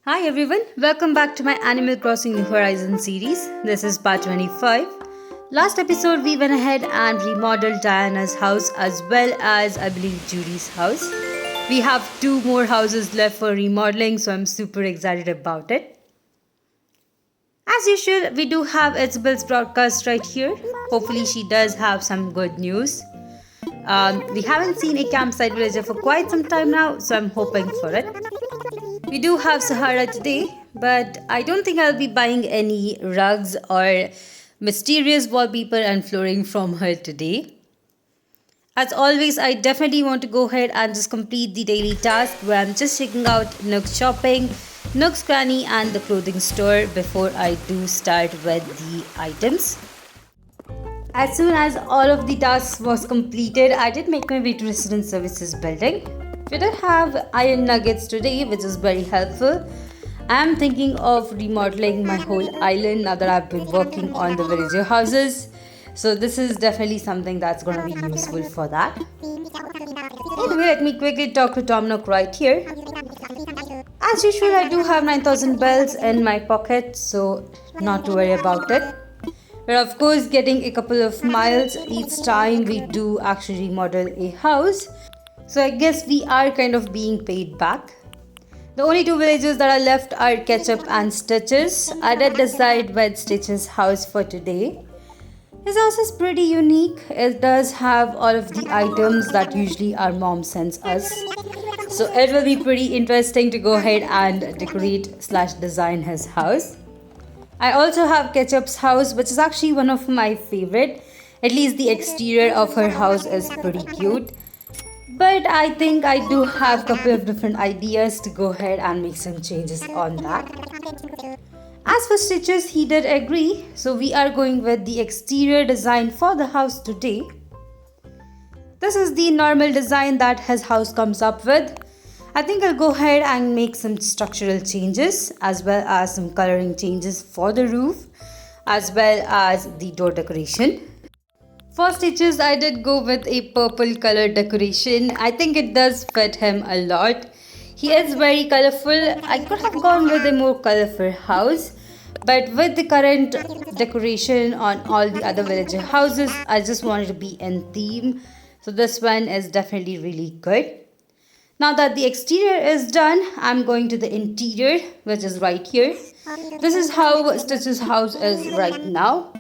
Hi everyone, welcome back to my Animal Crossing New Horizons series. This is part 25. Last episode we went ahead and remodeled Diana's house as well as I believe Judy's house. We have two more houses left for remodeling, so I'm super excited about it. As usual, we do have Isabel's broadcast right here. Hopefully she does have some good news. We haven't seen a campsite villager for quite some time now, so I'm hoping for it. We do have Sahara today, but I don't think I'll be buying any rugs or mysterious wallpaper and flooring from her today. As always, I definitely want to go ahead and just complete the daily task where I'm just checking out Nook's shopping, Nook's Cranny and the clothing store before I do start with the items. As soon as all of the tasks was completed, I did make my way to Resident Services building. We did have iron nuggets today, which is very helpful. I'm thinking of remodeling my whole island now that I've been working on the villager houses. So this is definitely something that's going to be useful for that. Anyway, let me quickly talk to Tom Nook right here. As usual, I do have 9,000 bells in my pocket, so not to worry about it. We're of course getting a couple of miles each time we do actually remodel a house. So I guess we are kind of being paid back. The only two villages that are left are Ketchup and Stitches. I did decide with Stitches' house for today. His house is pretty unique. It does have all of the items that usually our mom sends us. So it will be pretty interesting to go ahead and decorate/design his house. I also have Ketchup's house, which is actually one of my favorite. At least the exterior of her house is pretty cute. But I think I do have a couple of different ideas to go ahead and make some changes on that. As for Stitches, he did agree. So we are going with the exterior design for the house today. This is the normal design that his house comes up with. I think I'll go ahead and make some structural changes as well as some coloring changes for the roof as well as the door decoration. For Stitches, I did go with a purple color decoration. I think it does fit him a lot. He is very colorful. I could have gone with a more colorful house, but with the current decoration on all the other villager houses, I just wanted to be in theme. So this one is definitely really good. Now that the exterior is done, I'm going to the interior, which is right here. This is how Stitch's house is right now.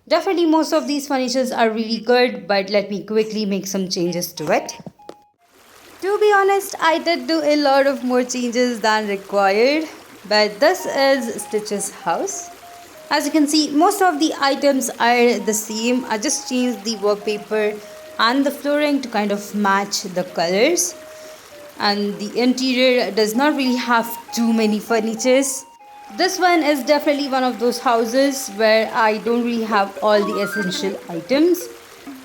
Definitely most of these furnitures are really good, but let me quickly make some changes to it. To be honest, I did do a lot of more changes than required, but this is Stitch's house. As you can see, most of the items are the same. I just changed the wallpaper and the flooring to kind of match the colors. And the interior does not really have too many furnitures. This one is definitely one of those houses where I don't really have all the essential items,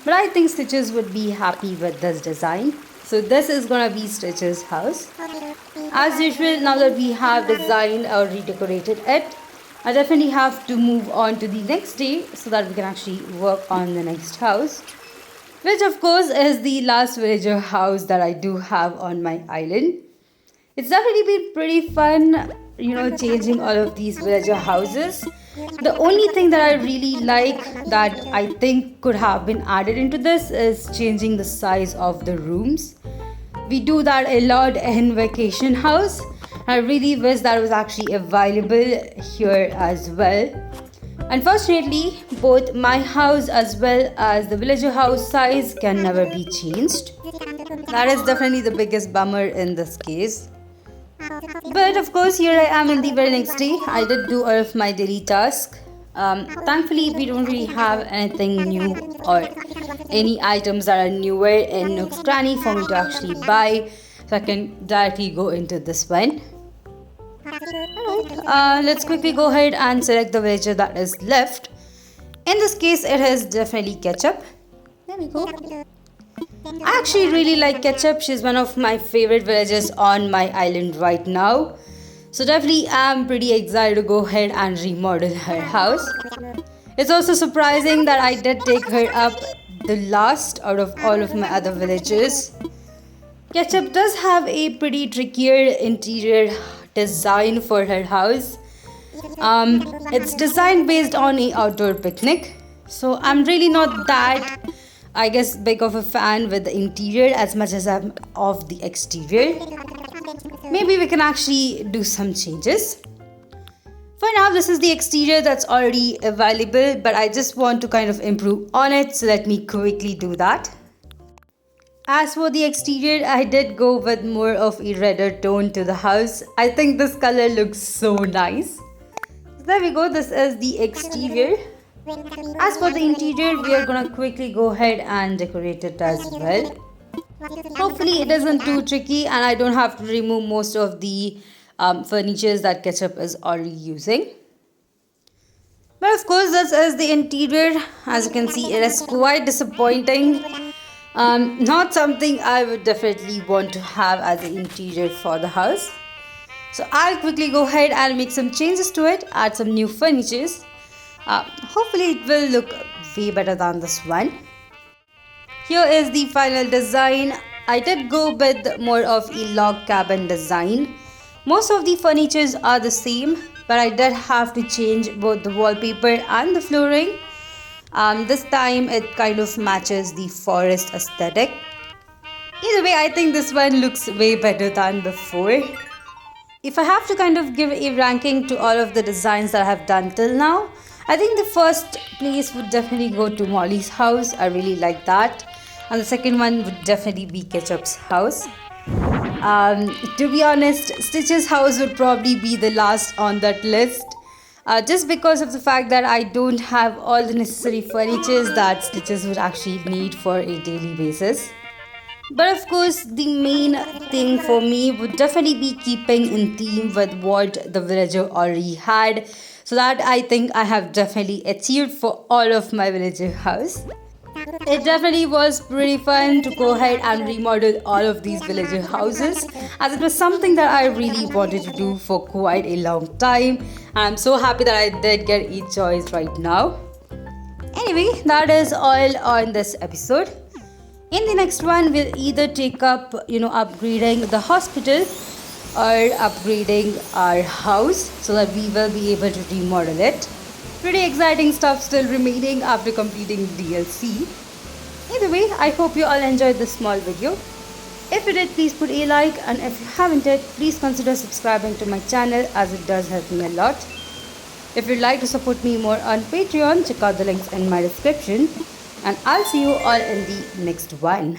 but I think Stitches would be happy with this design. So this is gonna be Stitches' house. As usual, now that we have designed or redecorated it, I definitely have to move on to the next day so that we can actually work on the next house. Which of course is the last villager house that I do have on my island. It's definitely been pretty fun, changing all of these villager houses. The only thing that I really like that I think could have been added into this is changing the size of the rooms. We do that a lot in Vacation House. I really wish that was actually available here as well. Unfortunately, both my house as well as the villager house size can never be changed. That is definitely the biggest bummer in this case. But of course, here I am in the very next day. I did do all of my daily tasks. Thankfully, we don't really have anything new or any items that are newer in Nook's Cranny for me to actually buy. So I can directly go into this one. Let's quickly go ahead and select the villager that is left. In this case, it is definitely Ketchup. There we go. I actually really like Ketchup. She's one of my favorite villagers on my island right now. So definitely I'm pretty excited to go ahead and remodel her house. It's also surprising that I did take her up the last out of all of my other villagers. Ketchup does have a pretty trickier interior design for her house. It's designed based on an outdoor picnic. So I'm really not that, I guess, big of a fan with the interior as much as I'm of the exterior. Maybe we can actually do some changes. For now, this is the exterior that's already available, but I just want to kind of improve on it, so let me quickly do that. As for the exterior, I did go with more of a redder tone to the house. I think this color looks so nice. So there we go, this is the exterior. As for the interior, we are gonna quickly go ahead and decorate it as well. Hopefully it isn't too tricky and I don't have to remove most of the furnitures that Ketchup is already using. But of course, this is the interior. As you can see, it is quite disappointing. Not something I would definitely want to have as the interior for the house. So I'll quickly go ahead and make some changes to it, add some new furnitures. Hopefully it will look way better than this one. Here is the final design. I did go with more of a log cabin design. Most of the furnitures are the same, but I did have to change both the wallpaper and the flooring. This time it kind of matches the forest aesthetic. Either way, I think this one looks way better than before. If I have to kind of give a ranking to all of the designs that I have done till now, I think the first place would definitely go to Molly's house. I really like that. And the second one would definitely be Ketchup's house. To be honest, Stitch's house would probably be the last on that list. Just because of the fact that I don't have all the necessary furnitures that Stitches would actually need for a daily basis. But of course, the main thing for me would definitely be keeping in theme with what the villager already had. So that I think I have definitely achieved for all of my villager house. It definitely was pretty fun to go ahead and remodel all of these villager houses, as it was something that I really wanted to do for quite a long time. And I'm so happy that I did get a choice right now. Anyway, that is all on this episode. In the next one, we'll either take up, upgrading the hospital or upgrading our house so that we will be able to remodel it. Pretty exciting stuff still remaining after completing DLC. Either way, I hope you all enjoyed this small video. If you did, please put a like, and if you haven't yet, please consider subscribing to my channel, as it does help me a lot. If you'd like to support me more on Patreon, check out the links in my description, and I'll see you all in the next one.